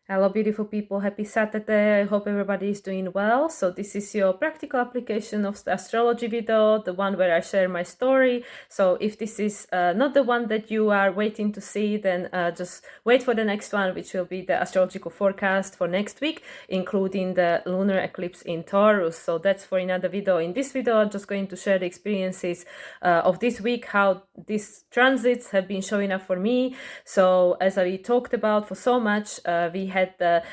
Hello, beautiful people. Happy Saturday. I hope everybody is doing well. So this is your practical application of the astrology video, the one where I share my story. So if this is not the one that you are waiting to see, then just wait for the next one, which will be the astrological forecast for next week, including the lunar eclipse in Taurus. So that's for another video. In this video, I'm just going to share the experiences of this week, how these transits have been showing up for me. So as we talked about for so much, we had the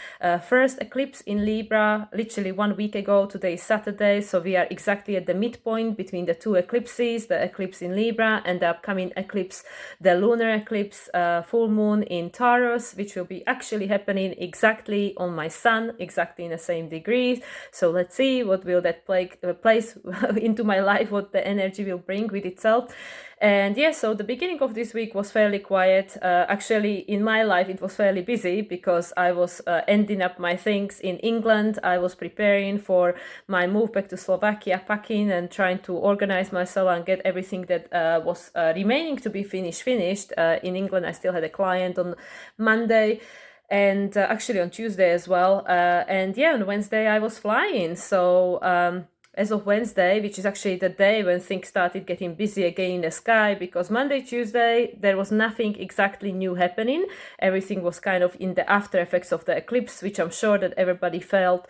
first eclipse in Libra literally 1 week ago. Today is Saturday, so we are exactly at the midpoint between the two eclipses, the eclipse in Libra and the upcoming eclipse, the lunar eclipse, full moon in Taurus, which will be actually happening exactly on my sun, exactly in the same degrees. So let's see what will that place into my life, what the energy will bring with itself. And yeah, so the beginning of this week was fairly quiet. Actually, in my life, it was fairly busy because I was ending up my things in England. I was preparing for my move back to Slovakia, packing and trying to organize myself and get everything that was remaining to be finished. In England, I still had a client on Monday and actually on Tuesday as well. And yeah, on Wednesday, I was flying. So as of Wednesday, which is actually the day when things started getting busy again in the sky, because Monday, Tuesday, there was nothing exactly new happening. Everything was kind of in the after effects of the eclipse, which I'm sure that everybody felt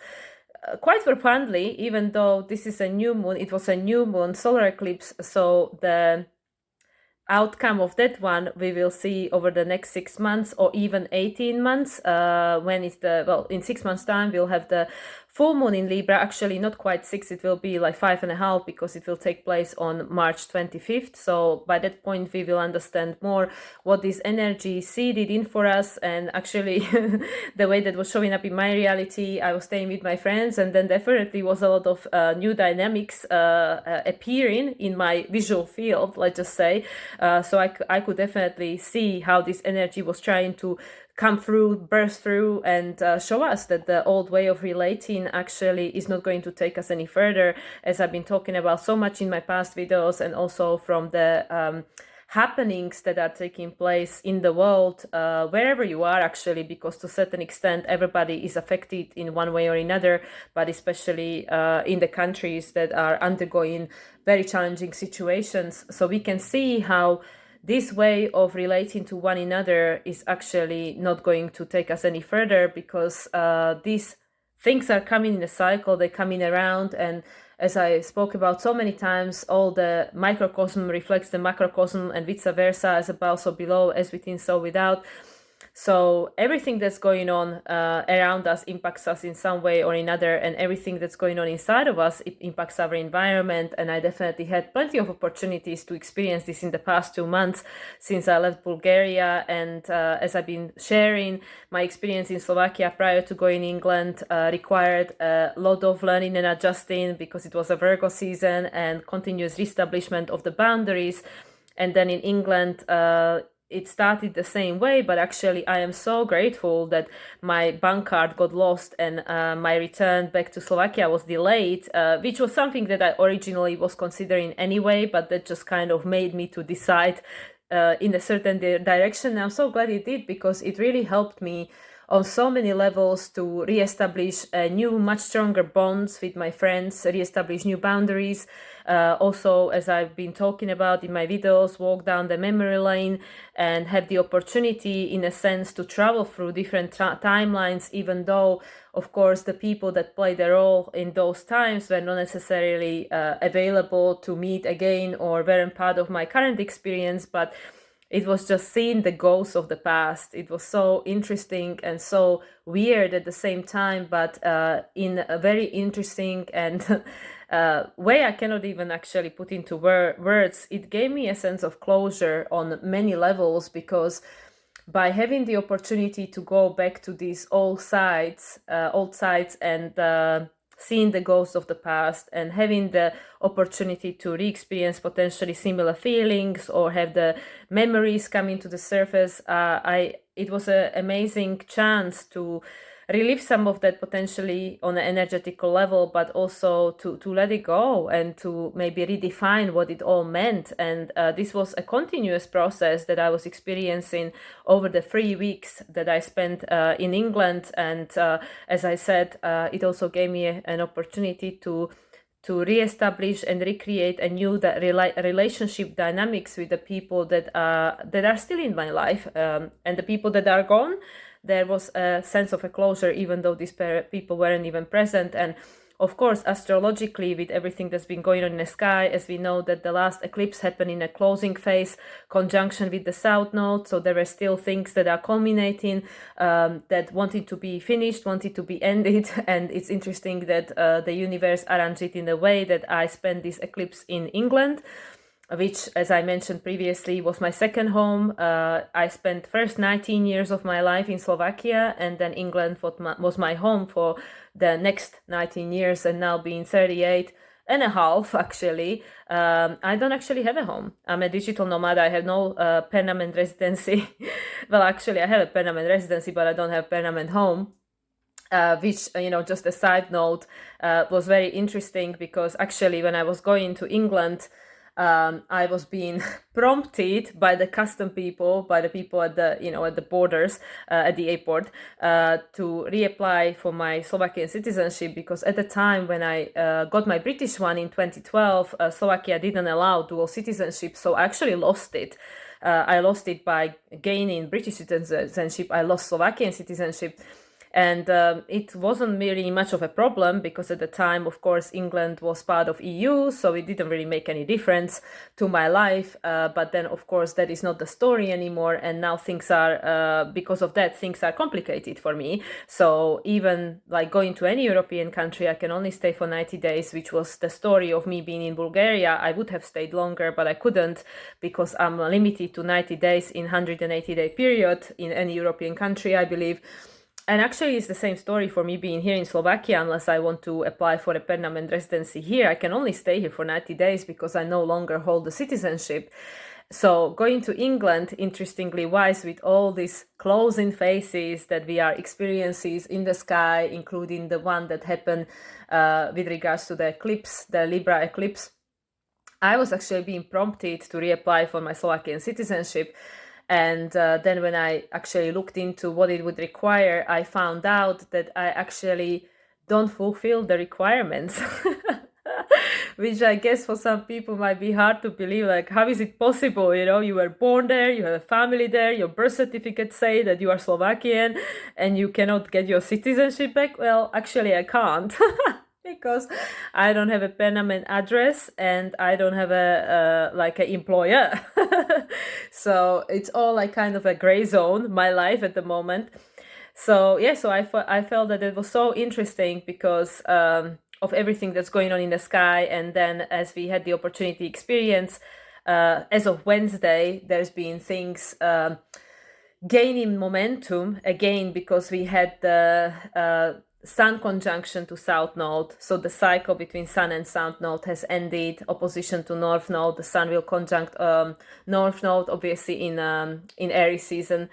quite profoundly, even though this is a new moon. It was a new moon solar eclipse, so the outcome of that one we will see over the next 6 months or even 18 months. When is in 6 months time we'll have the full moon in Libra. Actually not quite 6, it will be like 5.5, because it will take place on March 25th. So by that point we will understand more what this energy seeded in for us. And actually the way that was showing up in my reality, I was staying with my friends, and then definitely was a lot of new dynamics appearing in my visual field, let's just say. So I could definitely see how this energy was trying to come through, burst through, and show us that the old way of relating actually is not going to take us any further, as I've been talking about so much in my past videos, and also from the happenings that are taking place in the world, wherever you are actually, because to a certain extent everybody is affected in one way or another, but especially in the countries that are undergoing very challenging situations. So we can see how this way of relating to one another is actually not going to take us any further, because these things are coming in a cycle, they're coming around, and as I spoke about so many times, all the microcosm reflects the macrocosm and vice versa, as above so below, as within so without. So everything that's going on around us impacts us in some way or another, and everything that's going on inside of us, it impacts our environment. And I definitely had plenty of opportunities to experience this in the past 2 months since I left Bulgaria. And as I've been sharing, my experience in Slovakia prior to going to England required a lot of learning and adjusting, because it was a Virgo season and continuous reestablishment of the boundaries. And then in England, it started the same way, but actually I am so grateful that my bank card got lost and my return back to Slovakia was delayed, which was something that I originally was considering anyway, but that just kind of made me to decide in a certain direction. And I'm so glad it did, because it really helped me on so many levels to reestablish new, much stronger bonds with my friends, reestablish new boundaries. Also, as I've been talking about in my videos, walk down the memory lane and have the opportunity, in a sense, to travel through different timelines, even though, of course, the people that played a role in those times were not necessarily available to meet again or weren't part of my current experience. But it was just seeing the ghosts of the past. It was so interesting and so weird at the same time, but in a very interesting and way I cannot even actually put into words. It gave me a sense of closure on many levels, because by having the opportunity to go back to these old sites and seeing the ghosts of the past, and having the opportunity to re-experience potentially similar feelings or have the memories coming to the surface, it was an amazing chance to relive some of that potentially on an energetical level, but also to let it go and to maybe redefine what it all meant. And this was a continuous process that I was experiencing over the 3 weeks that I spent in England. And as I said, it also gave me an opportunity to reestablish and recreate a new relationship dynamics with the people that are still in my life, and the people that are gone. There was a sense of a closure, even though these people weren't even present. And of course, astrologically, with everything that's been going on in the sky, as we know that the last eclipse happened in a closing phase, conjunction with the South Node. So there were still things that are culminating, that wanted to be finished, wanted to be ended. And it's interesting that the universe arranged it in a way that I spent this eclipse in England, which, as I mentioned previously, was my second home. I spent first 19 years of my life in Slovakia, and then England was my home for the next 19 years, and now being 38 and a half, actually, I don't actually have a home. I'm a digital nomad. I have no permanent residency. Well, actually, I have a permanent residency, but I don't have permanent home. Which, just a side note, was very interesting, because actually when I was going to England, I was being prompted by the custom people, by the people at the at the borders, at the airport, to reapply for my Slovakian citizenship, because at the time when I got my British one in 2012, Slovakia didn't allow dual citizenship, so I actually lost it. I lost it by gaining British citizenship. I lost Slovakian citizenship. And it wasn't really much of a problem, because at the time, of course, England was part of EU, so it didn't really make any difference to my life. But then, of course, that is not the story anymore. And now things are, because of that, things are complicated for me. So even like going to any European country, I can only stay for 90 days, which was the story of me being in Bulgaria. I would have stayed longer, but I couldn't, because I'm limited to 90 days in 180-day period in any European country, I believe. And actually, it's the same story for me being here in Slovakia. Unless I want to apply for a permanent residency here, I can only stay here for 90 days because I no longer hold the citizenship. So going to England, interestingly wise, with all these closing phases that we are experiencing in the sky, including the one that happened with regards to the eclipse, the Libra eclipse, I was actually being prompted to reapply for my Slovakian citizenship. And then when I actually looked into what it would require, I found out that I actually don't fulfill the requirements, which I guess for some people might be hard to believe. Like, how is it possible? You were born there, you have a family there, your birth certificate say that you are Slovakian, and you cannot get your citizenship back. Well, actually, I can't. Because I don't have a permanent address and I don't have a like an employer. So it's all like kind of a gray zone, my life at the moment. So yeah, so I felt that it was so interesting because of everything that's going on in the sky. And then as we had the opportunity to experience, as of Wednesday, there's been things gaining momentum again, because we had the Sun conjunction to South Node. So the cycle between Sun and South Node has ended. Opposition to North Node. The Sun will conjunct North Node, obviously in Aries season.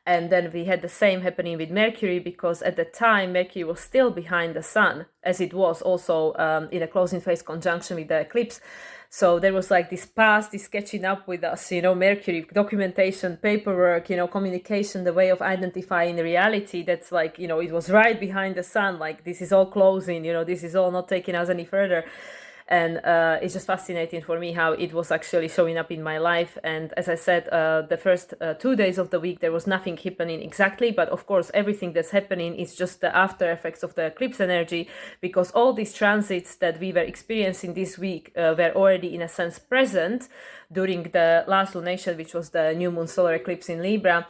And then we had the same happening with Mercury, because at the time Mercury was still behind the Sun, as it was also in a closing phase conjunction with the eclipse. So there was like this past, this catching up with us, Mercury, documentation, paperwork, communication, the way of identifying reality. That's like, it was right behind the Sun. Like, this is all closing, this is all not taking us any further. And it's just fascinating for me how it was actually showing up in my life. And as I said, the first 2 days of the week, there was nothing happening exactly. But of course, everything that's happening is just the after effects of the eclipse energy, because all these transits that we were experiencing this week were already, in a sense, present during the last lunation, which was the new moon solar eclipse in Libra.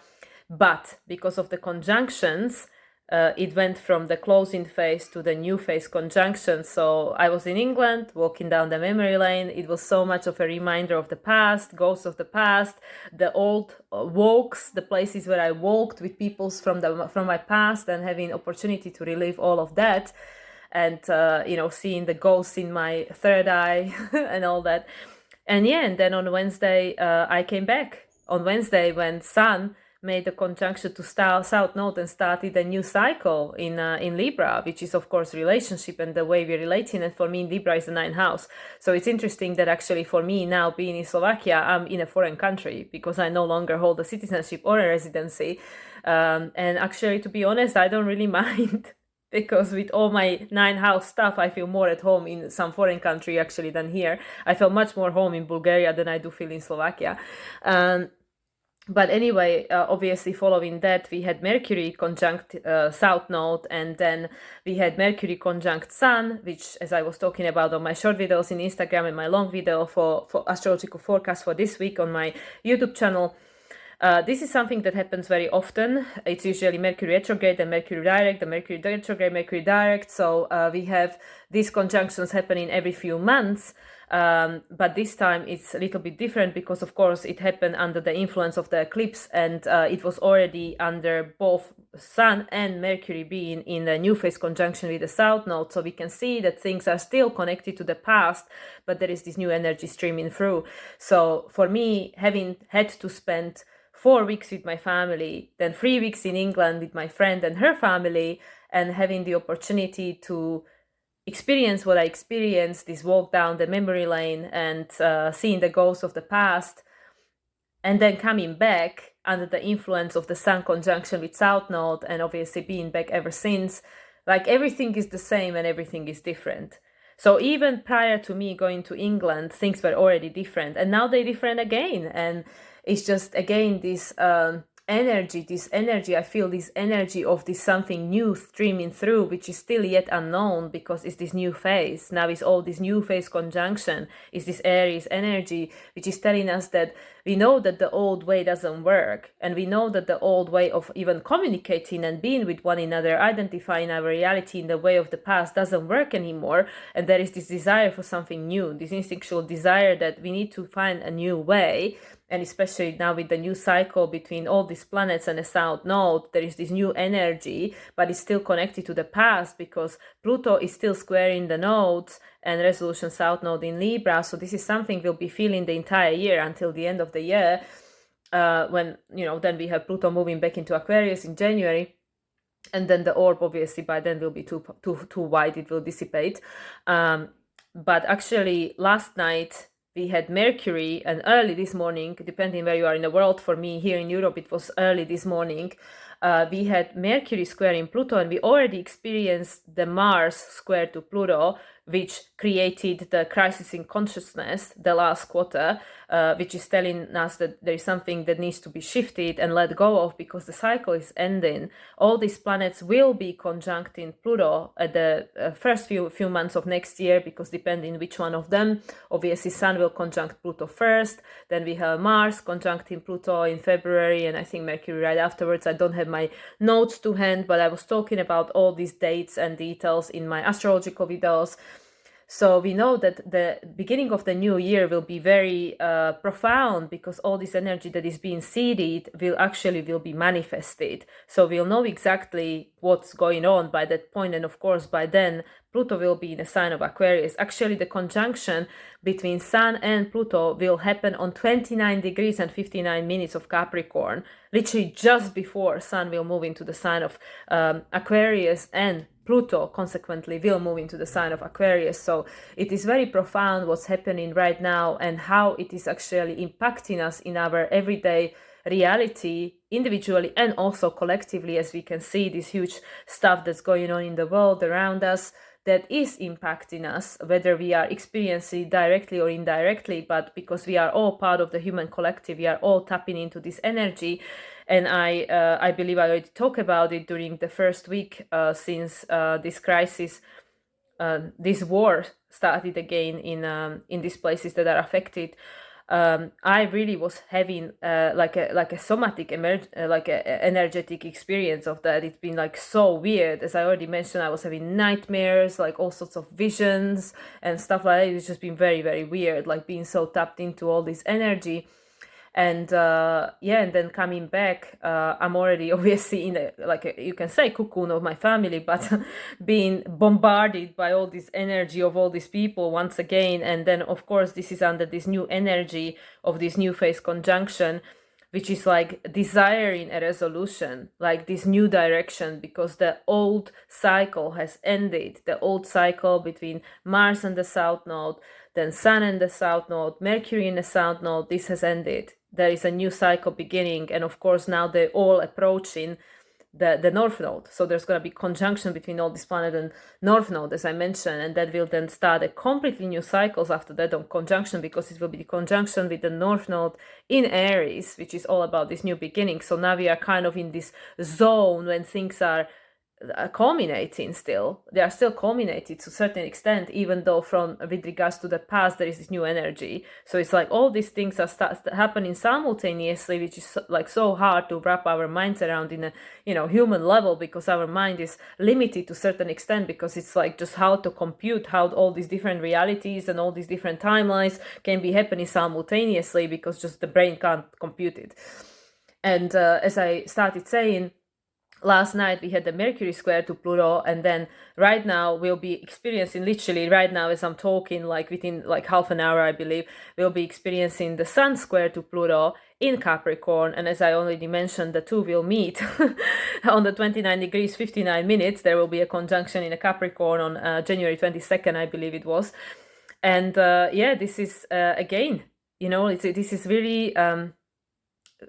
But because of the conjunctions, it went from the closing phase to the new phase conjunction. So I was in England, walking down the memory lane. It was so much of a reminder of the past, ghosts of the past, the old walks, the places where I walked with people from my past, and having opportunity to relive all of that, and seeing the ghosts in my third eye and all that. And yeah, and then on Wednesday I came back. On Wednesday, when Sun made a conjunction to South Node and started a new cycle in Libra, which is of course relationship and the way we're relating. And for me, Libra is the ninth house. So it's interesting that actually for me now being in Slovakia, I'm in a foreign country because I no longer hold a citizenship or a residency. And actually, to be honest, I don't really mind. Because with all my nine house stuff, I feel more at home in some foreign country actually than here. I feel much more home in Bulgaria than I do feel in Slovakia. But anyway, obviously following that, we had Mercury conjunct South Node, and then we had Mercury conjunct Sun, which, as I was talking about on my short videos in Instagram and my long video for astrological forecast for this week on my YouTube channel. This is something that happens very often. It's usually Mercury retrograde and Mercury direct, the Mercury retrograde, Mercury direct. So we have these conjunctions happening every few months. But this time it's a little bit different because, of course, it happened under the influence of the eclipse, and it was already under both Sun and Mercury being in a new phase conjunction with the South Node. So we can see that things are still connected to the past, but there is this new energy streaming through. So for me, having had to spend 4 weeks with my family, then 3 weeks in England with my friend and her family, and having the opportunity to experience what I experienced, this walk down the memory lane and seeing the ghosts of the past, and then coming back under the influence of the Sun conjunction with South Node, and obviously being back ever since, like everything is the same and everything is different. So even prior to me going to England, things were already different, and now they're different again. And it's just, again, this energy, I feel this energy of this something new streaming through, which is still yet unknown because it's this new phase. Now it's all this new phase conjunction, is this Aries energy, which is telling us that we know that the old way doesn't work, and we know that the old way of even communicating and being with one another, identifying our reality in the way of the past doesn't work anymore, and there is this desire for something new, this instinctual desire that we need to find a new way. And especially now with the new cycle between all these planets and the South Node, there is this new energy, but it's still connected to the past because Pluto is still squaring the nodes and resolution South Node in Libra. So this is something we'll be feeling the entire year until the end of the year, when, then we have Pluto moving back into Aquarius in January. And then the orb, obviously, by then will be too wide, it will dissipate. But actually, last night, we had Mercury, and early this morning, depending where you are in the world, for me here in Europe, it was early this morning, we had Mercury squaring Pluto, and we already experienced the Mars square to Pluto, which created the crisis in consciousness the last quarter, which is telling us that there is something that needs to be shifted and let go of because the cycle is ending. All these planets will be conjuncting Pluto at the first few months of next year, because depending which one of them, obviously Sun will conjunct Pluto first, then we have Mars conjuncting Pluto in February, and I think Mercury right afterwards. I don't have my notes to hand, but I was talking about all these dates and details in my astrological videos. So we know that the beginning of the new year will be very profound, because all this energy that is being seeded will be manifested. So we'll know exactly what's going on by that point. And of course, by then, Pluto will be in a sign of Aquarius. Actually, the conjunction between Sun and Pluto will happen on 29 degrees and 59 minutes of Capricorn, literally just before Sun will move into the sign of Aquarius, and Pluto consequently will move into the sign of Aquarius. So it is very profound what's happening right now, and how it is actually impacting us in our everyday reality, individually and also collectively, as we can see this huge stuff that's going on in the world around us that is impacting us, whether we are experiencing it directly or indirectly. But because we are all part of the human collective, we are all tapping into this energy. And I believe I already talked about it during the first week since this crisis, this war started again in these places that are affected. I really was having like a somatic energetic experience of that. It's been like so weird. As I already mentioned, I was having nightmares, like all sorts of visions and stuff like that. It's just been very, very weird, like being so tapped into all this energy. And and then coming back, I'm already obviously in you can say cocoon of my family, but being bombarded by all this energy of all these people once again. And then of course this is under this new energy of this new phase conjunction, which is like desiring a resolution, like this new direction, because the old cycle has ended. The old cycle between Mars and the South Node, then Sun and the South Node, Mercury in the South Node, this has ended. There is a new cycle beginning, and of course now they're all approaching the North Node. So there's going to be conjunction between all this planet and North Node, as I mentioned, and that will then start a completely new cycles after that on conjunction, because it will be the conjunction with the North Node in Aries, which is all about this new beginning. So now we are kind of in this zone when things are culminating still. They are still culminated to a certain extent, even though from with regards to the past there is this new energy. So it's like all these things are happening simultaneously, which is like so hard to wrap our minds around in a human level, because our mind is limited to a certain extent, because it's like just how to compute how all these different realities and all these different timelines can be happening simultaneously, because just the brain can't compute it. And as I started saying, last night we had the Mercury square to Pluto, and then right now we'll be experiencing, literally right now as I'm talking, like within like half an hour I believe, we'll be experiencing the Sun square to Pluto in Capricorn. And as I already mentioned, the two will meet on the 29 degrees 59 minutes. There will be a conjunction in a Capricorn on January 22nd, I believe it was. And this is again, this is really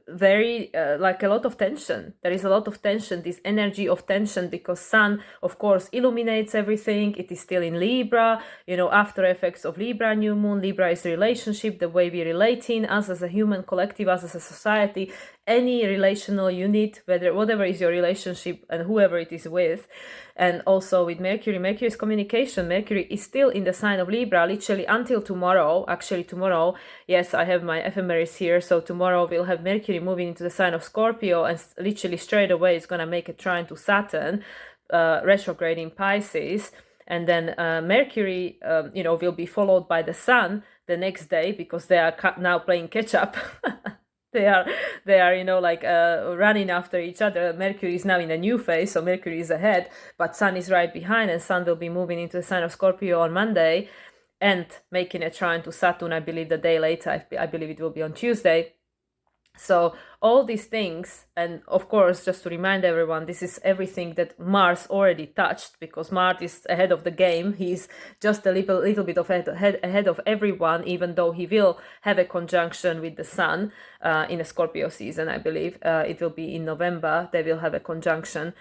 very like a lot of tension. There is a lot of tension, this energy of tension, because Sun of course illuminates everything. It is still in Libra, after effects of Libra new moon. Libra is relationship, the way we relating, us as a human collective, us as a society, any relational unit, whatever is your relationship and whoever it is with. And also with Mercury is communication. Mercury is still in the sign of Libra literally until tomorrow. Actually tomorrow, yes, I have my ephemeris here, so tomorrow we'll have Mercury moving into the sign of Scorpio, and literally straight away it's going to make a trine to Saturn, retrograde in Pisces. And then Mercury will be followed by the Sun the next day, because they are now playing catch up. They are running after each other. Mercury is now in a new phase, so Mercury is ahead, but Sun is right behind, and Sun will be moving into the sign of Scorpio on Monday and making a trine to Saturn, I believe, the day later. I believe it will be on Tuesday. So all these things, and of course, just to remind everyone, this is everything that Mars already touched, because Mars is ahead of the game. He's just a little bit of ahead of everyone, even though he will have a conjunction with the Sun in a Scorpio season, I believe. It will be in November. They will have a conjunction.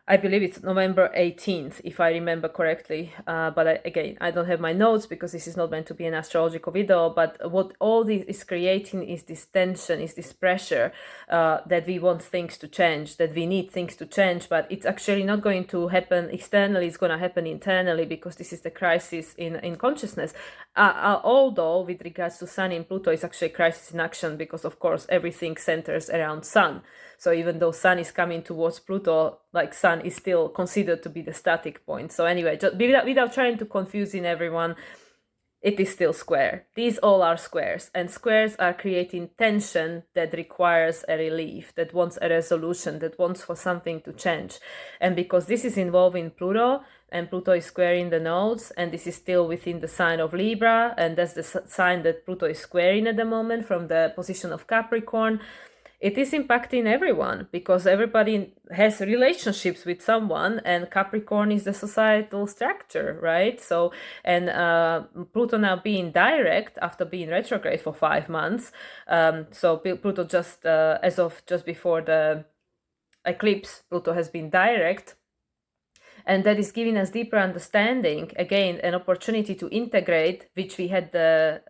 I believe it's November 18th, if I remember correctly. But again, I don't have my notes because this is not meant to be an astrological video. But what all this is creating is this tension, is this pressure that we want things to change, that we need things to change. But it's actually not going to happen externally, it's going to happen internally, because this is the crisis in consciousness. Although with regards to Sun in Pluto, it's actually a crisis in action, because of course everything centers around Sun. So even though Sun is coming towards Pluto, like Sun is still considered to be the static point. So anyway, just without trying to confuse everyone, it is still square. These all are squares, and squares are creating tension that requires a relief, that wants a resolution, that wants for something to change. And because this is involving Pluto, and Pluto is squaring the nodes, and this is still within the sign of Libra, and that's the sign that Pluto is squaring at the moment from the position of Capricorn, it is impacting everyone, because everybody has relationships with someone, and Capricorn is the societal structure, right? So, and Pluto now being direct after being retrograde for 5 months. So Pluto just, as of just before the eclipse, Pluto has been direct. And that is giving us deeper understanding, again, an opportunity to integrate, which we had the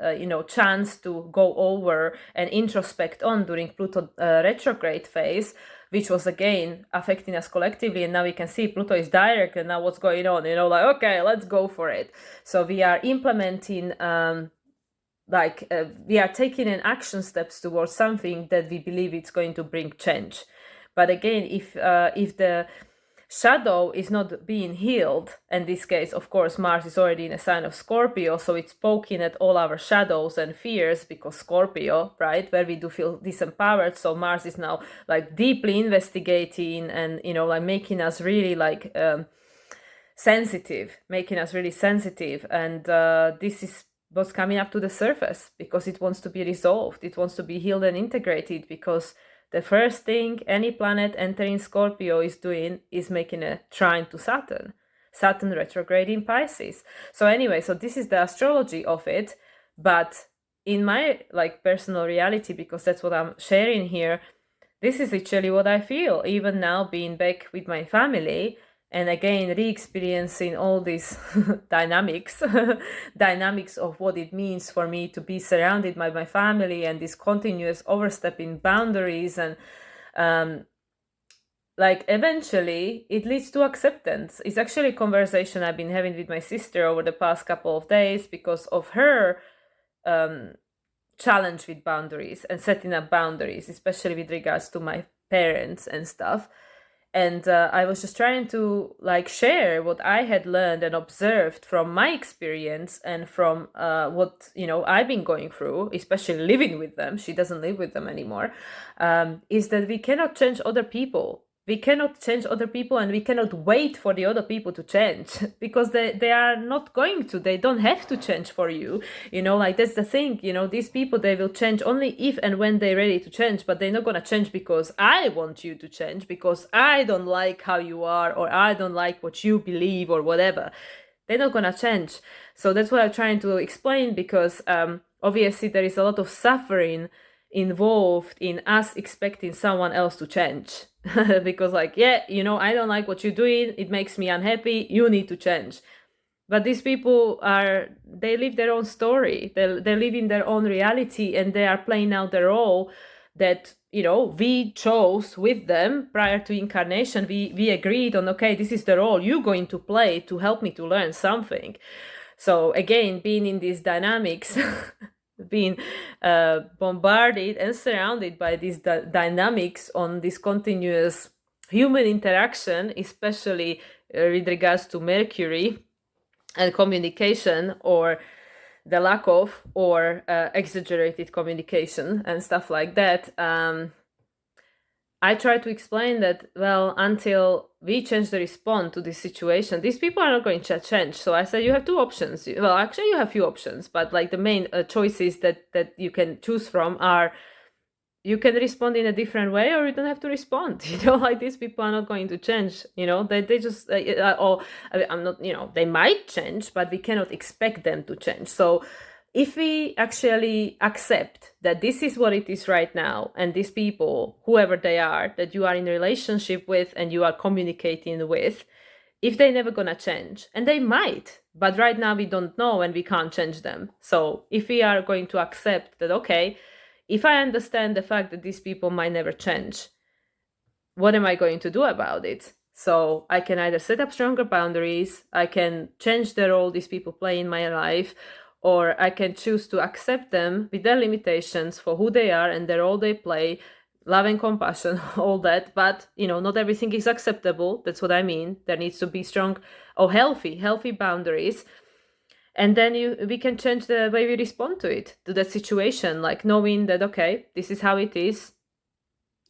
chance to go over and introspect on during Pluto retrograde phase, which was again affecting us collectively. And now we can see Pluto is direct, and now what's going on? Okay, let's go for it. So we are implementing, we are taking an action steps towards something that we believe it's going to bring change. But again, if the shadow is not being healed, in this case, of course, Mars is already in a sign of Scorpio, so it's poking at all our shadows and fears, because Scorpio, right, where we do feel disempowered, so Mars is now like deeply investigating and, making us really sensitive, and this is what's coming up to the surface, because it wants to be resolved, it wants to be healed and integrated, because the first thing any planet entering Scorpio is doing is making a trine to Saturn retrograde in Pisces. So anyway, so this is the astrology of it, but in my like personal reality, because that's what I'm sharing here, this is literally what I feel, even now being back with my family and again re-experiencing all these dynamics dynamics of what it means for me to be surrounded by my family and this continuous overstepping boundaries. And like eventually it leads to acceptance. It's actually a conversation I've been having with my sister over the past couple of days because of her challenge with boundaries and setting up boundaries, especially with regards to my parents and stuff. And I was just trying to like share what I had learned and observed from my experience and from what, you know, I've been going through, especially living with them. She doesn't live with them anymore. Is that we cannot change other people. We cannot change other people, and we cannot wait for the other people to change because they are not going to. They don't have to change for you. You know, like that's the thing. You know, these people, they will change only if and when they're ready to change, but they're not going to change because I want you to change, because I don't like how you are, or I don't like what you believe, or whatever. They're not going to change. So that's what I'm trying to explain, because obviously there is a lot of suffering involved in us expecting someone else to change. Because like, yeah, you know, I don't like what you're doing, it makes me unhappy, you need to change. But these people they live their own story, they live in their own reality, and they are playing out their role that, you know, we chose with them prior to incarnation. We agreed on, okay, this is the role you're going to play to help me to learn something. So again, being in these dynamics being bombarded and surrounded by these dynamics on this continuous human interaction, especially with regards to Mercury and communication, or the lack of, or exaggerated communication and stuff like that. I try to explain that, well, until we change the response to this situation, these people are not going to change. So I said, you have two options. Well, actually, you have few options, but like the main choices that you can choose from are, you can respond in a different way, or you don't have to respond. You know, like these people are not going to change. You know, they just, I'm not, you know, they might change, but we cannot expect them to change. So if we actually accept that this is what it is right now, and these people, whoever they are, that you are in a relationship with and you are communicating with, if they're never gonna change, and they might, but right now we don't know and we can't change them. So if we are going to accept that, okay, if I understand the fact that these people might never change, what am I going to do about it? So I can either set up stronger boundaries, I can change the role these people play in my life, or I can choose to accept them with their limitations for who they are and the role they play, love and compassion, all that. But, you know, not everything is acceptable. That's what I mean. There needs to be strong or healthy boundaries. And then we can change the way we respond to it, to that situation, like knowing that, okay, this is how it is.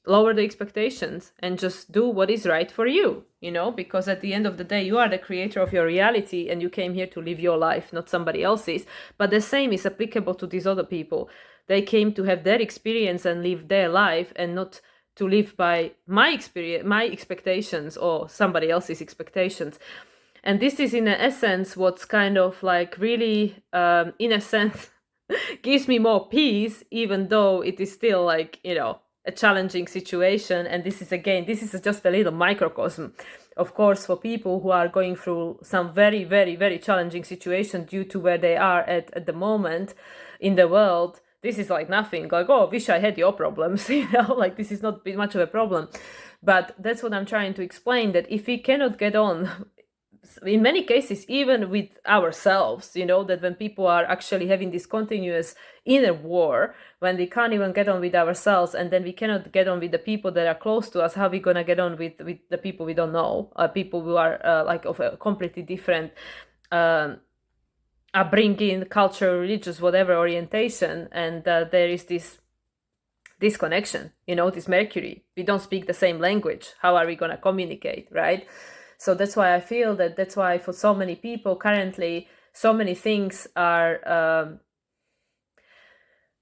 Lower the expectations and just do what is right for you, you know, because at the end of the day, you are the creator of your reality and you came here to live your life, not somebody else's. But the same is applicable to these other people. They came to have their experience and live their life, and not to live by my experience, my expectations, or somebody else's expectations. And this is in essence what's kind of like really, in a sense, gives me more peace, even though it is still like, you know, a challenging situation. And this is just a little microcosm, of course, for people who are going through some very, very, very challenging situation due to where they are at the moment in the world. This is like nothing, like, oh, wish I had your problems, you know, like this is not much of a problem. But that's what I'm trying to explain, that if we cannot get on, in many cases, even with ourselves, you know, that when people are actually having this continuous inner war, when we can't even get on with ourselves, and then we cannot get on with the people that are close to us, how are we going to get on with the people we don't know, people who are like of a completely different upbringing, culture, religious, whatever orientation, and there is this disconnection, you know, this Mercury, we don't speak the same language, how are we going to communicate, right? So that's why I feel that's why for so many people currently so many things are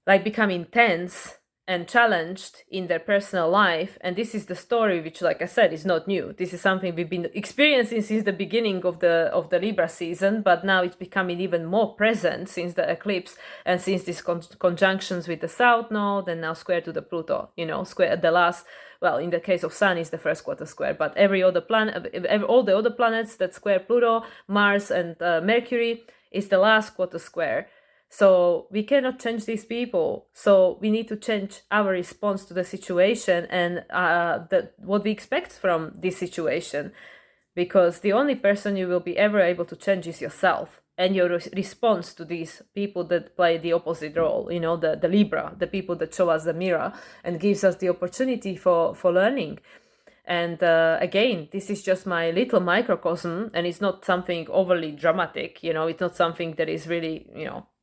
like becoming tense and challenged in their personal life. And this is the story which, like I said, is not new. This is something we've been experiencing since the beginning of the Libra season, but now it's becoming even more present since the eclipse and since these conjunctions with the South Node and now square to the Pluto, square at the last. Well, in the case of Sun is the first quarter square, but every other planet, all the other planets that square Pluto, Mars and Mercury is the last quarter square. So we cannot change these people. So we need to change our response to the situation and what we expect from this situation. Because the only person you will be ever able to change is yourself and your response to these people that play the opposite role, the Libra, the people that show us the mirror and gives us the opportunity for learning. And again, this is just my little microcosm, and it's not something overly dramatic, it's not something that is really,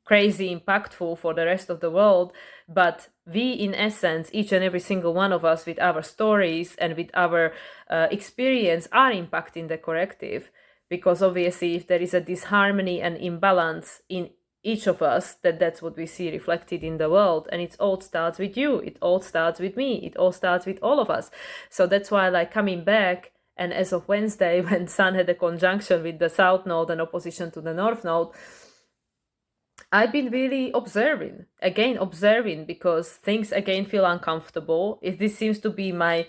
crazy impactful for the rest of the world. But we, in essence, each and every single one of us with our stories and with our experience are impacting the collective. Because obviously, if there is a disharmony and imbalance in each of us, that's what we see reflected in the world. And it all starts with you, it all starts with me, it all starts with all of us. So that's why, like, coming back, and as of Wednesday, when Sun had a conjunction with the South Node and opposition to the North Node, I've been really observing, because things again feel uncomfortable. If this seems to be my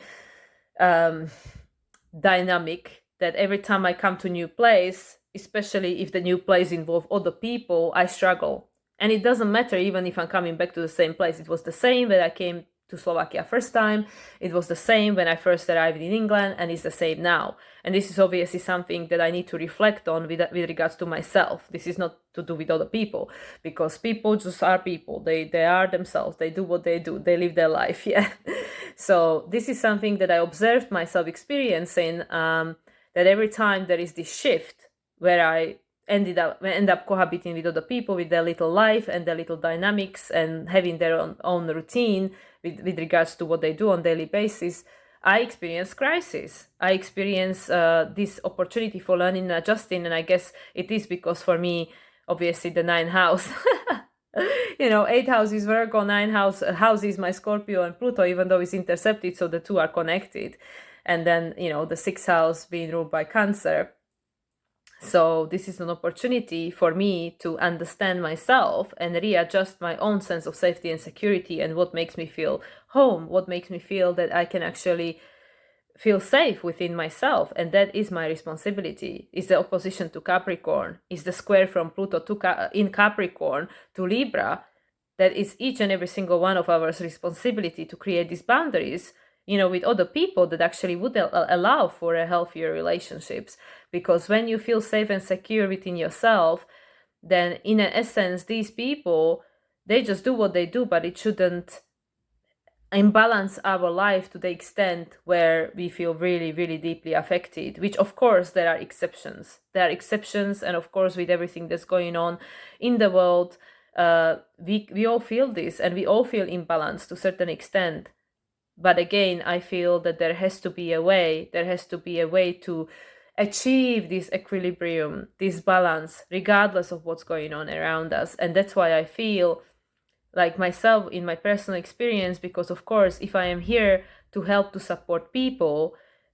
dynamic, that every time I come to a new place, especially if the new place involves other people, I struggle. And it doesn't matter even if I'm coming back to the same place. It was the same when I came to Slovakia first time. It was the same when I first arrived in England, and it's the same now. And this is obviously something that I need to reflect on with regards to myself. This is not to do with other people, because people just are people. They are themselves. They do what they do. They live their life. Yeah. So this is something that I observed myself experiencing, that every time there is this shift where I end up cohabiting with other people, with their little life and their little dynamics, and having their own routine with regards to what they do on a daily basis, I experience crisis. I experience this opportunity for learning and adjusting. And I guess it is because for me, obviously, the 9th house, 8th house is Virgo, 9th house is my Scorpio and Pluto, even though it's intercepted, so the two are connected. And then, the 6th house being ruled by Cancer. So this is an opportunity for me to understand myself and readjust my own sense of safety and security, and what makes me feel home, what makes me feel that I can actually feel safe within myself. And that is my responsibility. Is the opposition to Capricorn, is the square from Pluto in Capricorn to Libra. That is each and every single one of our responsibility to create these boundaries, with other people that actually would allow for a healthier relationships. Because when you feel safe and secure within yourself, then in essence, these people, they just do what they do, but it shouldn't imbalance our life to the extent where we feel really, really deeply affected, which of course there are exceptions. And of course, with everything that's going on in the world, we all feel this, and we all feel imbalanced to a certain extent. But again, I feel that there has to be a way to achieve this equilibrium, this balance, regardless of what's going on around us. And that's why I feel like myself in my personal experience, because of course, if I am here to help to support people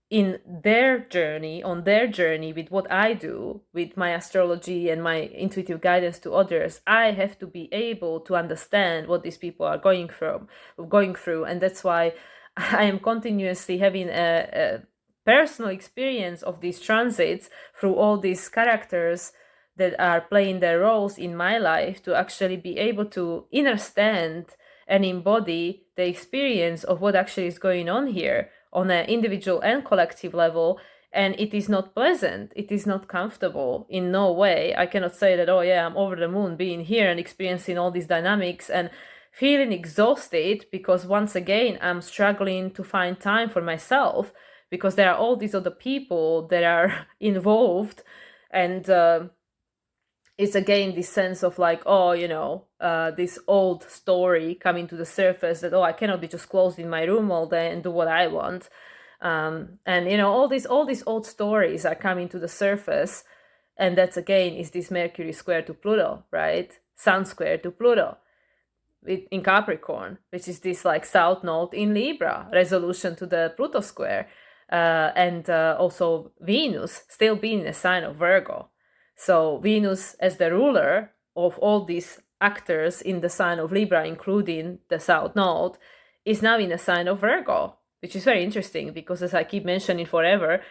in their journey, with what I do, with my astrology and my intuitive guidance to others, I have to be able to understand what these people are going through. And that's why I am continuously having a personal experience of these transits through all these characters that are playing their roles in my life, to actually be able to understand and embody the experience of what actually is going on here on an individual and collective level. And it is not pleasant. It is not comfortable in no way. I cannot say that, oh yeah, I'm over the moon being here and experiencing all these dynamics and feeling exhausted, because once again, I'm struggling to find time for myself, because there are all these other people that are involved. And it's again this sense of like, this old story coming to the surface, that, I cannot be just closed in my room all day and do what I want. And all these old stories are coming to the surface. And that's again is this Mercury square to Pluto, right? Sun square to Pluto in Capricorn, which is this like south node in Libra, resolution to the Pluto square, and also Venus still being a sign of Virgo. So Venus as the ruler of all these actors in the sign of Libra, including the south node, is now in a sign of Virgo, which is very interesting because, as I keep mentioning forever,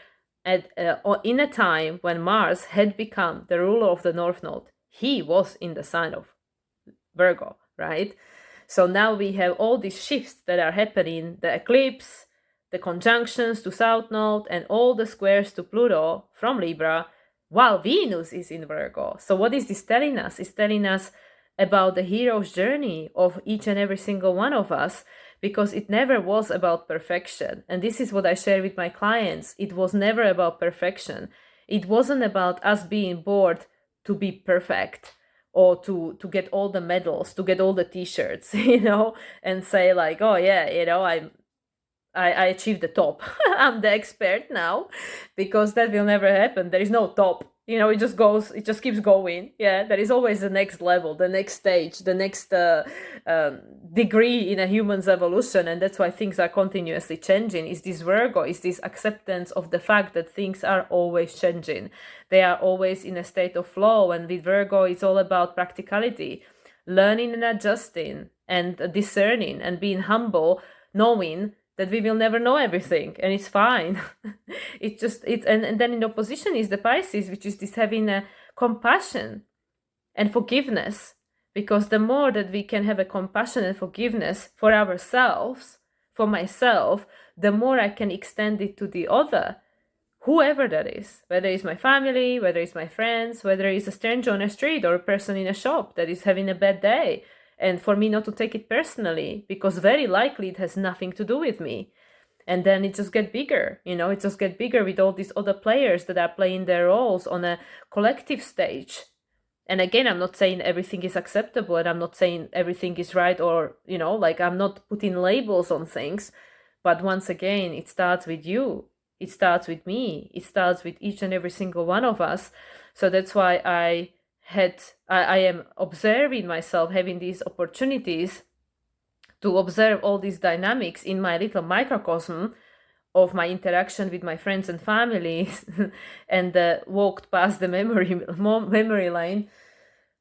in a time when Mars had become the ruler of the north node, he was in the sign of Virgo, right? So now we have all these shifts that are happening, the eclipse, the conjunctions to south node, and all the squares to Pluto from Libra, while Venus is in Virgo. So what is this telling us? It's telling us about the hero's journey of each and every single one of us, because it never was about perfection. And this is what I share with my clients. It was never about perfection. It wasn't about us being bored to be perfect or to get all the medals, to get all the t-shirts, and say like, oh yeah, I achieved the top. I'm the expert now, because that will never happen. There is no top. It just keeps going. Yeah, there is always the next level, the next stage, the next degree in a human's evolution. And that's why things are continuously changing. Is this Virgo, is this acceptance of the fact that things are always changing. They are always in a state of flow. And with Virgo, it's all about practicality, learning and adjusting and discerning and being humble, knowing that we will never know everything, and it's fine. And then in opposition is the Pisces, which is this having a compassion and forgiveness, because the more that we can have a compassion and forgiveness for ourselves, for myself, the more I can extend it to the other, whoever that is, whether it's my family, whether it's my friends, whether it's a stranger on a street or a person in a shop that is having a bad day. And for me not to take it personally, because very likely it has nothing to do with me. And then it just gets bigger, it just gets bigger with all these other players that are playing their roles on a collective stage. And again, I'm not saying everything is acceptable, and I'm not saying everything is right, or, I'm not putting labels on things. But once again, it starts with you. It starts with me. It starts with each and every single one of us. So that's why I am observing myself having these opportunities to observe all these dynamics in my little microcosm of my interaction with my friends and family, and walked past the memory lane,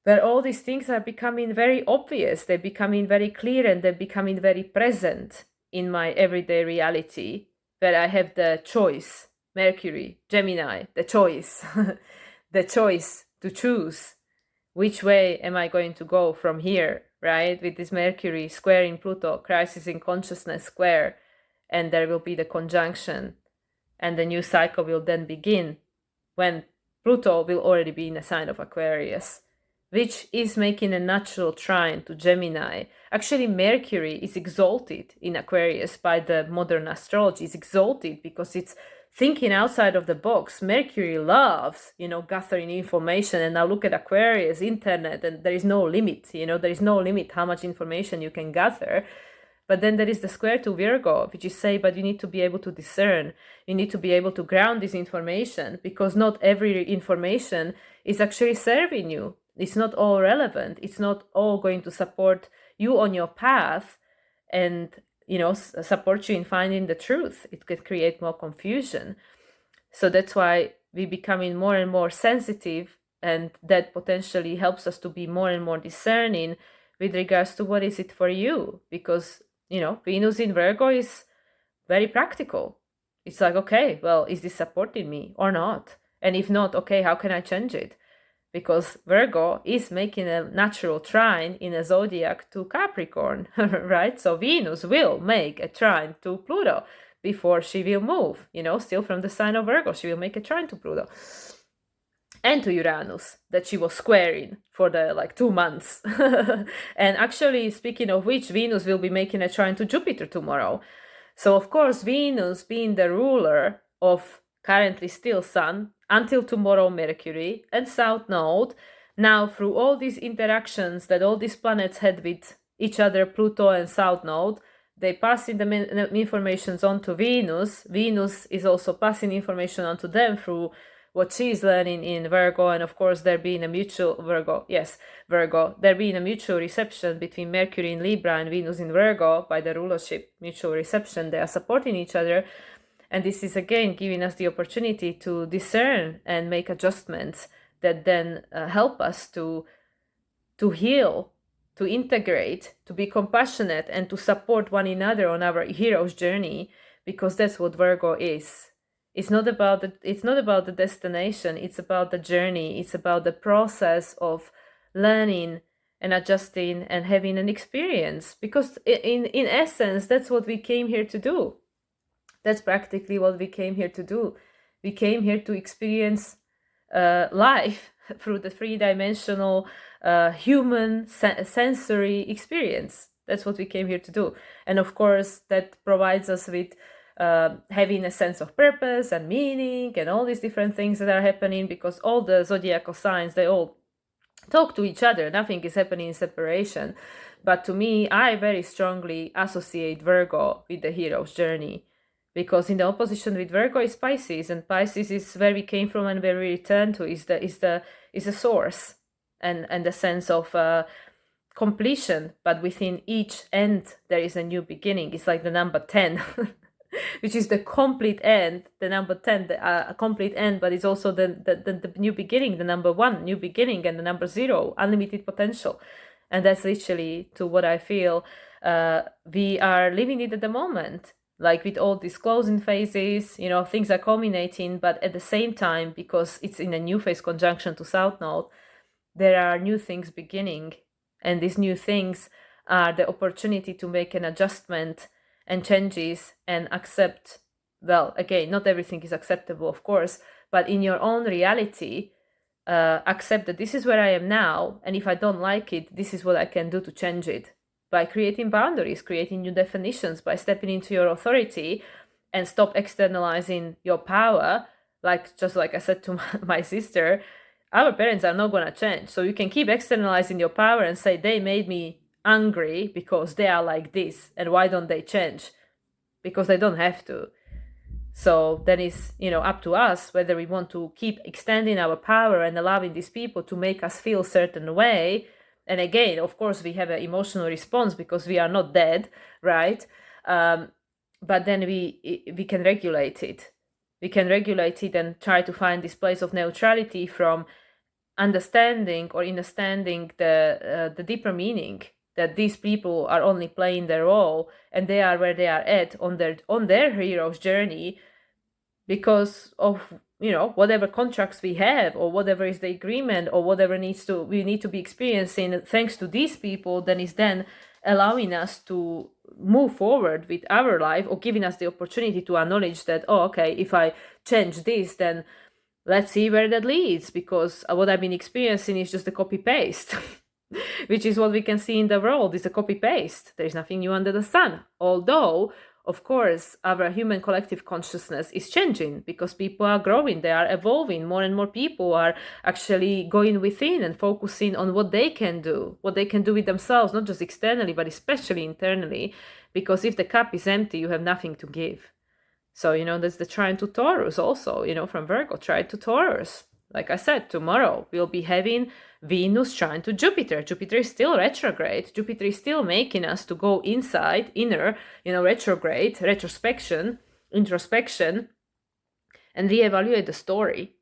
where all these things are becoming very obvious, they're becoming very clear, and they're becoming very present in my everyday reality, where I have the choice, Mercury, Gemini, the choice, the choice to choose. Which way am I going to go from here, right? With this Mercury square in Pluto, crisis in consciousness square, and there will be the conjunction, and the new cycle will then begin when Pluto will already be in a sign of Aquarius, which is making a natural trine to Gemini. Actually, Mercury is exalted in Aquarius by the modern astrology. It's exalted because it's thinking outside of the box. Mercury loves, gathering information. And now look at Aquarius, internet, and there is no limit, there is no limit how much information you can gather. But then there is the square to Virgo, which is say, but you need to be able to discern. You need to be able to ground this information, because not every information is actually serving you. It's not all relevant. It's not all going to support you on your path and, support you in finding the truth. It could create more confusion. So that's why we're becoming more and more sensitive, and that potentially helps us to be more and more discerning with regards to what is it for you. Because, Venus in Virgo is very practical. It's like, okay, well, is this supporting me or not? And if not, okay, how can I change it? Because Virgo is making a natural trine in a zodiac to Capricorn, right? So Venus will make a trine to Pluto before she will move, still from the sign of Virgo, she will make a trine to Pluto. And to Uranus, that she was squaring for the 2 months. And actually, speaking of which, Venus will be making a trine to Jupiter tomorrow. So of course, Venus being the ruler of currently still Sun, until tomorrow Mercury, and South Node, now through all these interactions that all these planets had with each other, Pluto and South Node, they passing the information on to Venus. Venus is also passing information on to them through what she's learning in Virgo, and of course there being a mutual there being a mutual reception between Mercury in Libra and Venus in Virgo by the rulership, mutual reception, they are supporting each other. And this is again giving us the opportunity to discern and make adjustments that then help us to heal, to integrate, to be compassionate, and to support one another on our hero's journey, because that's what Virgo is. It's not about the destination, it's about the journey, it's about the process of learning and adjusting and having an experience, because in essence that's what we came here to do. That's practically what we came here to do. We came here to experience life through the three-dimensional human sensory experience. That's what we came here to do. And of course, that provides us with having a sense of purpose and meaning and all these different things that are happening, because all the zodiacal signs, they all talk to each other. Nothing is happening in separation. But to me, I very strongly associate Virgo with the hero's journey, because in the opposition with Virgo is Pisces, and Pisces is where we came from and where we return to, is the source and the sense of completion. But within each end there is a new beginning. It's like the number 10 which is the complete end, the number 10, a complete end, but it's also the new beginning, the number 1, new beginning, and the number 0, unlimited potential. And that's literally to what I feel we are living it at the moment. Like with all these closing phases, things are culminating, but at the same time, because it's in a new phase conjunction to South Node, there are new things beginning. And these new things are the opportunity to make an adjustment and changes and accept, well, again, not everything is acceptable, of course, but in your own reality, accept that this is where I am now, and if I don't like it, this is what I can do to change it. By creating boundaries, creating new definitions, by stepping into your authority and stop externalizing your power. Just like I said to my sister, our parents are not going to change. So you can keep externalizing your power and say, they made me angry because they are like this, and why don't they change? Because they don't have to. So then it's up to us whether we want to keep extending our power and allowing these people to make us feel a certain way. And again, of course, we have an emotional response because we are not dead, right? But then we can regulate it. We can regulate it and try to find this place of neutrality from understanding the deeper meaning that these people are only playing their role, and they are where they are at on their hero's journey because of whatever contracts we have, or whatever is the agreement, or whatever we need to be experiencing thanks to these people, then is then allowing us to move forward with our life, or giving us the opportunity to acknowledge that, okay, if I change this, then let's see where that leads, because what I've been experiencing is just a copy paste which is what we can see in the world, is a copy paste. There is nothing new under the sun, although of course our human collective consciousness is changing because people are growing, they are evolving. More and more people are actually going within and focusing on what they can do with themselves, not just externally but especially internally, because if the cup is empty, you have nothing to give. So that's the trine to Taurus also, from Virgo, trine to Taurus. Like I said, tomorrow we'll be having Venus trine to Jupiter. Jupiter is still retrograde. Jupiter is still making us to go inside, inner, retrograde, introspection, and reevaluate the story.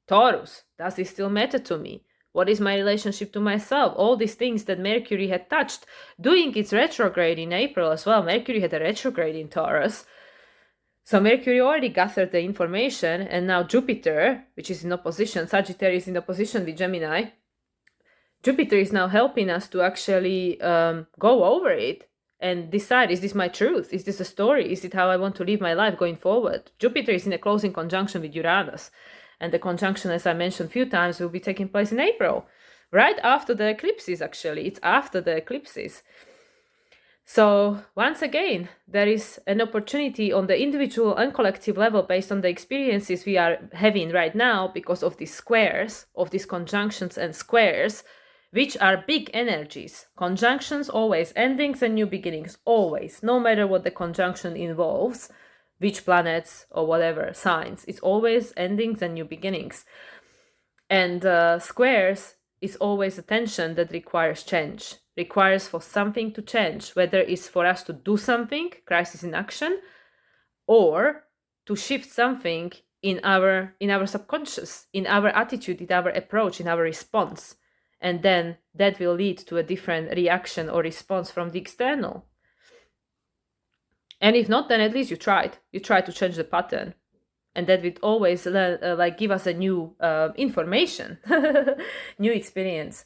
Taurus, does this still matter to me? What is my relationship to myself? All these things that Mercury had touched, doing its retrograde in April as well. Mercury had a retrograde in Taurus. So Mercury already gathered the information, and now Jupiter, which is in opposition, Sagittarius in opposition with Gemini, Jupiter is now helping us to actually go over it and decide, is this my truth? Is this a story? Is it how I want to live my life going forward? Jupiter is in a closing conjunction with Uranus, and the conjunction, as I mentioned a few times, will be taking place in April, right after the eclipses actually. It's after the eclipses. So once again, there is an opportunity on the individual and collective level based on the experiences we are having right now because of these squares, of these conjunctions and squares, which are big energies. Conjunctions always, endings and new beginnings, always, no matter what the conjunction involves. which planets or whatever signs. It's always endings and new beginnings. And squares is always a tension that requires change, requires for something to change, whether it's for us to do something, crisis in action, or to shift something in our subconscious, in our attitude, in our approach, in our response. And then that will lead to a different reaction or response from the external. And if not, then at least you tried to change the pattern, and that would always give us a new information, new experience.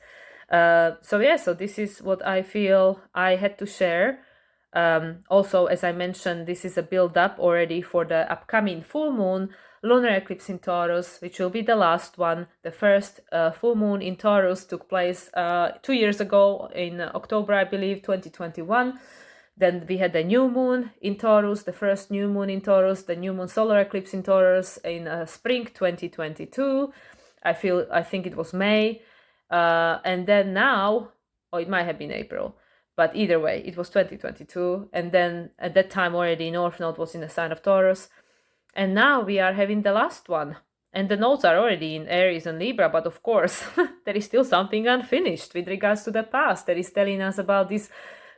So this is what I feel I had to share. Also, as I mentioned, this is a build-up already for the upcoming full moon, lunar eclipse in Taurus, which will be the last one. The first full moon in Taurus took place 2 years ago in October, I believe, 2021. Then we had the new moon in Taurus, the first new moon in Taurus, the new moon solar eclipse in Taurus in spring 2022. I think it was May. And then now, or it might have been April, but either way, it was 2022. And then at that time already North Node was in the sign of Taurus. And now we are having the last one. And the nodes are already in Aries and Libra, but of course, there is still something unfinished with regards to the past that is telling us about this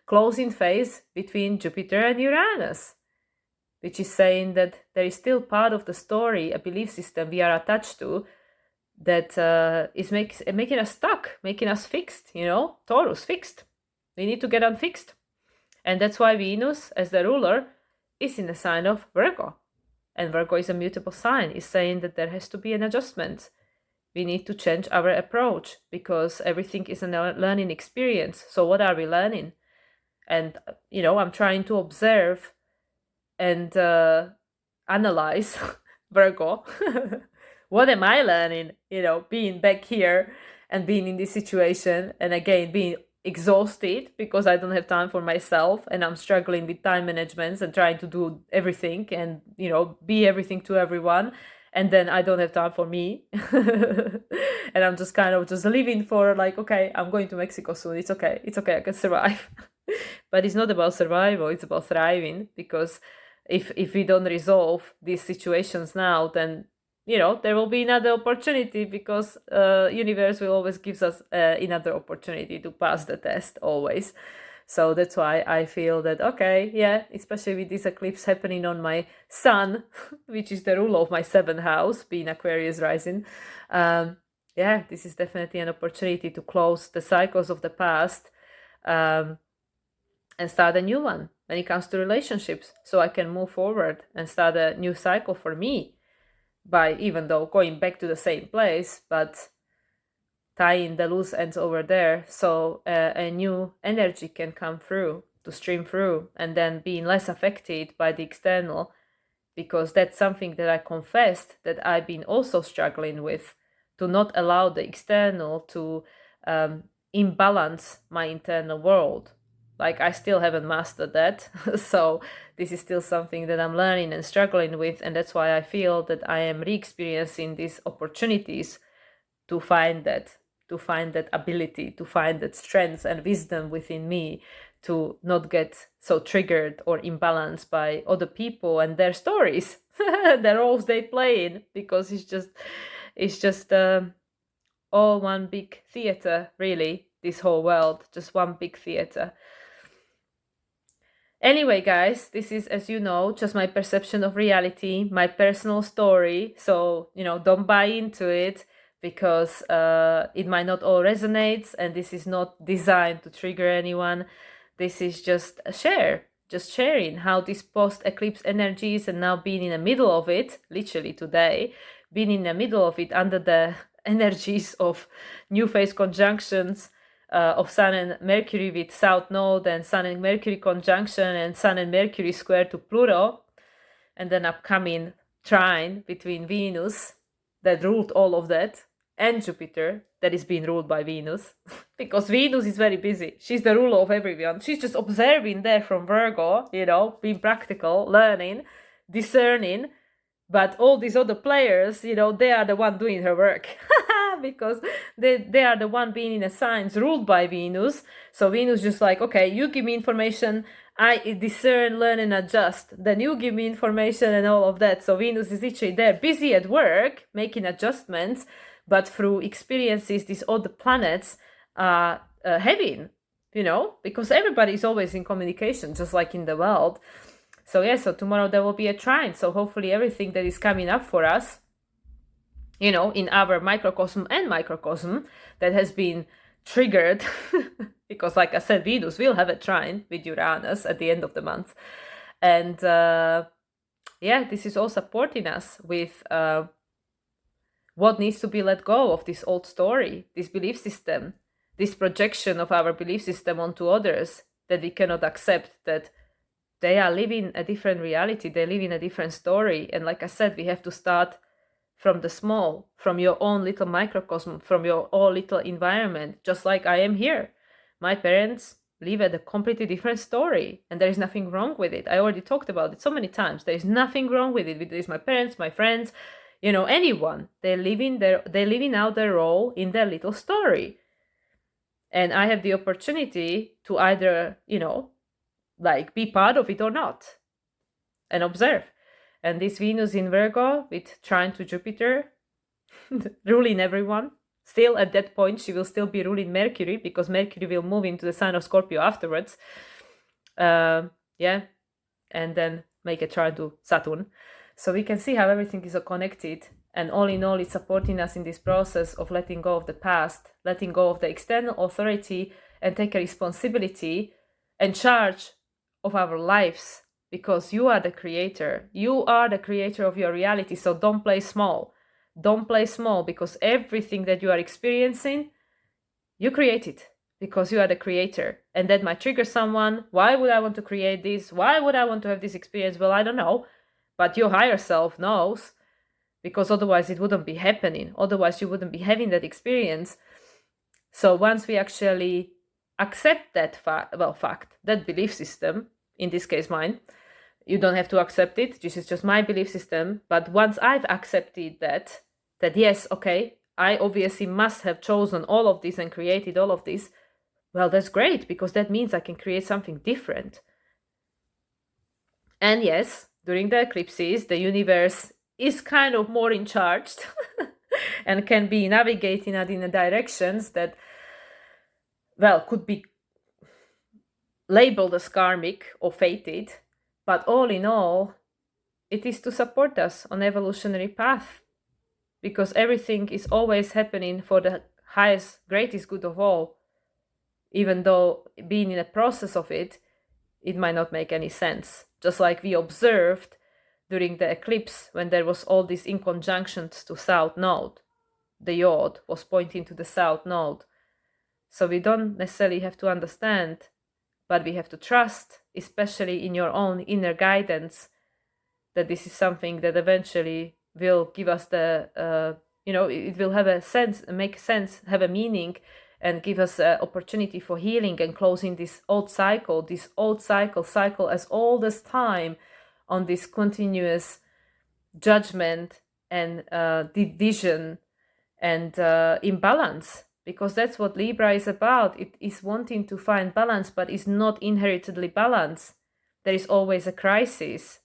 closing phase between Jupiter and Uranus, which is saying that there is still part of the story, a belief system we are attached to, that is making us stuck, making us fixed, Taurus fixed. We need to get unfixed. And that's why Venus, as the ruler, is in the sign of Virgo. And Virgo is a mutable sign. It's saying that there has to be an adjustment. We need to change our approach because everything is a learning experience. So what are we learning? And, I'm trying to observe and analyze Virgo. What am I learning, being back here and being in this situation, and again, being exhausted because I don't have time for myself, and I'm struggling with time management and trying to do everything and, be everything to everyone. And then I don't have time for me. And I'm just kind of just living for okay, I'm going to Mexico soon. It's okay, I can survive. But it's not about survival, it's about thriving, because if we don't resolve these situations now, then there will be another opportunity, because universe will always gives us another opportunity to pass the test, always. So that's why I feel that, okay, yeah, especially with this eclipse happening on my sun, which is the ruler of my 7th house, being Aquarius rising, this is definitely an opportunity to close the cycles of the past, and start a new one when it comes to relationships, so I can move forward and start a new cycle for me, by, even though going back to the same place, but tying the loose ends over there, so a new energy can come through, to stream through, and then being less affected by the external, because that's something that I confessed that I've been also struggling with, to not allow the external to imbalance my internal world. I still haven't mastered that. So this is still something that I'm learning and struggling with. And that's why I feel that I am re-experiencing these opportunities to find that ability, to find that strength and wisdom within me, to not get so triggered or imbalanced by other people and their stories, the roles they play in, because it's just all one big theater, really, this whole world, just one big theater. Anyway, guys, this is, as you know, just my perception of reality, my personal story. So, don't buy into it, because it might not all resonate, and this is not designed to trigger anyone. This is just sharing how this post-eclipse energies, and now being in the middle of it, literally today, being in the middle of it under the energies of new phase conjunctions, of Sun and Mercury with South Node, and Sun and Mercury conjunction, and Sun and Mercury square to Pluto, and then upcoming trine between Venus that ruled all of that, and Jupiter that is being ruled by Venus, because Venus is very busy. She's the ruler of everyone. She's just observing there from Virgo, being practical, learning, discerning. But all these other players, they are the one doing her work. Because they are the one being in a signs ruled by Venus. So Venus just okay, you give me information, I discern, learn, and adjust. Then you give me information and all of that. So Venus is literally there, busy at work, making adjustments, but through experiences these other planets are having, because everybody is always in communication, just like in the world. So yeah, so tomorrow there will be a trine. So hopefully everything that is coming up for us, in our microcosm and microcosm that has been triggered because, like I said, Venus will have a trine with Uranus at the end of the month. And this is all supporting us with what needs to be let go of this old story, this belief system, this projection of our belief system onto others, that we cannot accept that they are living a different reality, they live in a different story. And like I said, we have to start from the small, from your own little microcosm, from your own little environment, just like I am here. My parents live at a completely different story, and there is nothing wrong with it. I already talked about it so many times. There is nothing wrong with it. It is my parents, my friends, anyone. They're living out their role in their little story. And I have the opportunity to either, be part of it or not, and observe. And this Venus in Virgo with trine to Jupiter, ruling everyone. Still at that point, she will still be ruling Mercury, because Mercury will move into the sign of Scorpio afterwards. And then make a trine to Saturn. So we can see how everything is connected. And all in all, it's supporting us in this process of letting go of the past, letting go of the external authority, and take a responsibility and charge of our lives. Because you are the creator. You are the creator of your reality. So don't play small. Don't play small, because everything that you are experiencing, you create it, because you are the creator. And that might trigger someone. Why would I want to create this? Why would I want to have this experience? Well, I don't know. But your higher self knows, because otherwise it wouldn't be happening. Otherwise you wouldn't be having that experience. So once we actually accept that fact, that belief system, in this case mine, you don't have to accept it, this is just my belief system, but once I've accepted that yes, okay, I obviously must have chosen all of this and created all of this, well, that's great, because that means I can create something different. And yes, during the eclipses, the universe is kind of more in charge and can be navigating it in directions that, well, could be labeled as karmic or fated. But all in all, it is to support us on evolutionary path, because everything is always happening for the highest, greatest good of all. Even though being in a process of it, it might not make any sense. Just like we observed during the eclipse, when there was all these inconjunctions to South Node. The Yod was pointing to the South Node. So we don't necessarily have to understand, but we have to trust, especially in your own inner guidance, that this is something that eventually will give us the, it will have a sense, make sense, have a meaning, and give us an opportunity for healing and closing this old cycle as all this time on this continuous judgment and division and imbalance. Because that's what Libra is about. It is wanting to find balance, but is not inheritedly balanced. There is always a crisis.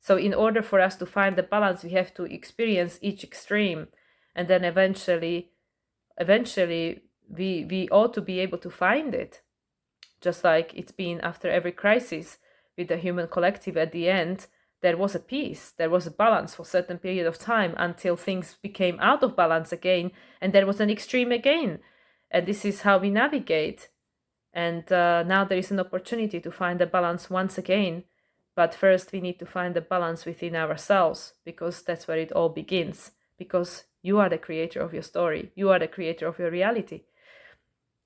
So in order for us to find the balance, we have to experience each extreme. And then eventually we ought to be able to find it. Just like it's been after every crisis with the human collective, at the end, there was a peace, there was a balance for a certain period of time, until things became out of balance again, and there was an extreme again. And this is how we navigate. And now there is an opportunity to find the balance once again. But first we need to find the balance within ourselves, because that's where it all begins. Because you are the creator of your story. You are the creator of your reality.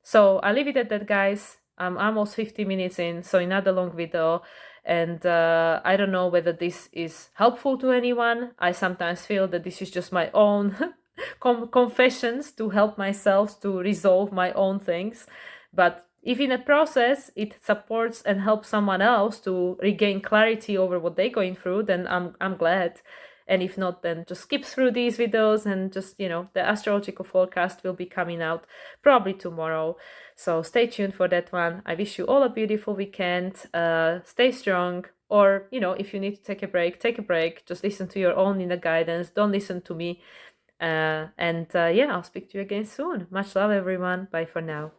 So I'll leave it at that, guys. I'm almost 50 minutes in, so another long video. And I don't know whether this is helpful to anyone. I sometimes feel that this is just my own confessions to help myself to resolve my own things. But if in a process it supports and helps someone else to regain clarity over what they're going through, then I'm glad. And if not, then just skip through these videos and just, the astrological forecast will be coming out probably tomorrow. So stay tuned for that one. I wish you all a beautiful weekend. Stay strong. Or, if you need to take a break, take a break. Just listen to your own inner guidance. Don't listen to me. And I'll speak to you again soon. Much love, everyone. Bye for now.